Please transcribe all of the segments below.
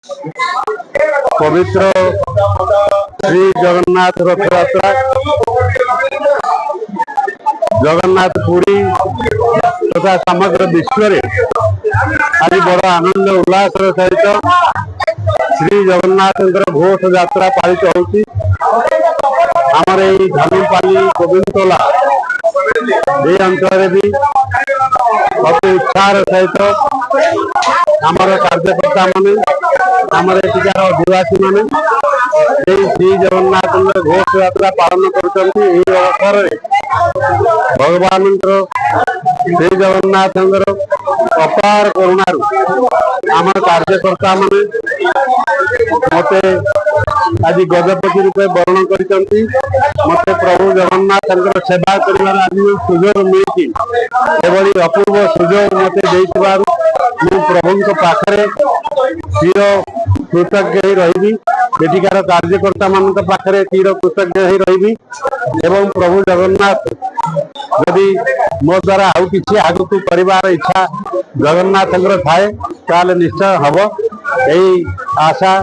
पवित्र श्री जगन्नाथ रथ यात्रा जगन्नाथपुरी तथा समग्र विश्व आज बड़ आनंद उल्लास सहित श्री जगन्नाथ घोष यात्रा पालित होती। आमर धनुपाली गोविंदतोला ये अंचल भी अति उत्साह सहित आमर कार्यकर्ता मान आमर एटिकार आदिवासी मान श्री जगन्नाथ घोष यात्रा पालन कर अवसर भगवान श्री जगन्नाथ अपार करुणार आम कार्यकर्ता मान मते आज गजपति रूपे वर्ण कर मत प्रभु जगन्नाथ सेवा कर आज सुजोग मिली अपूर्व सुजोग मत मु प्रभु पाखे चिर कृतज्ञ रही एटिकार कार्यकर्ता मान पाखे चिर कृतज्ञ रही एवं प्रभु जगन्नाथ यदि मो द्वारा आउ कि आग को कर इच्छा जगन्नाथ थाए ताल निश्चय हम यही आशा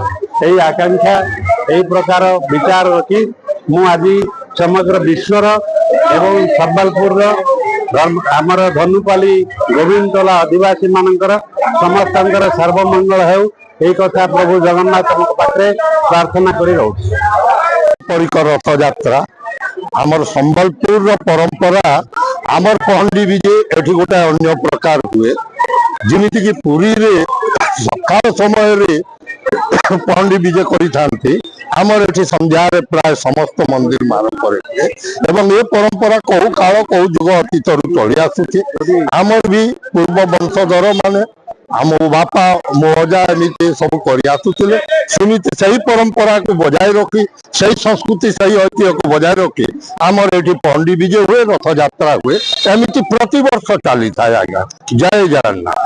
यही आकांक्षा यही प्रकार विचार रखी मु आज समग्र विश्वर एवं सम्बलपुर आमर धनुपाली गोविंदतोला आदिवासी मानकर समस्त सर्वमंगल हो यही कथा प्रभु जगन्नाथ पाखे प्रार्थना कर रथ यात्रा आमर संबलपुर परंपरा आमर पहंडी विजे एठी गोटे अन्य प्रकार हुए जिमिति कि पुरी रे सकाल समय रे पहंडी विजे करी आमर एठी संध्या रे प्राय समस्त मंदिर मान करे एवं ये परंपरा कहू काल कहू जुग अतीत रु चली आसुची आमर भी पूर्व वंशधर माने आम बापा मो अजा एमती सब कर सेमती सही परंपरा को बजाय रखी सही संस्कृति सही ऐतिह्य को बजाय रखी आमर ये पहंडी विजे हुए रथ यात्रा हुए एमती प्रति वर्ष चली था। आज्ञा जय जगन्नाथ।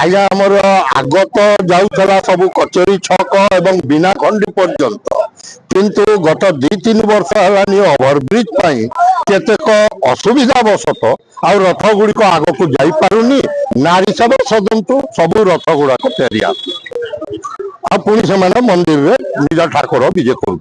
आज्ञा आमर आगत जाऊला सब कचेरी छक एवं बिना खंडी पर्यंत किंतु गत 2-3 वर्ष है ओभरब्रिज केतेक असुविधा वशत आ रथ गुड़िक आग को जाई पारुनी नारी सब सदंतु सबू रथ गुड़ाक फेरी आसु पुणी से मंदिर रे निज ठाकुर विजे कर।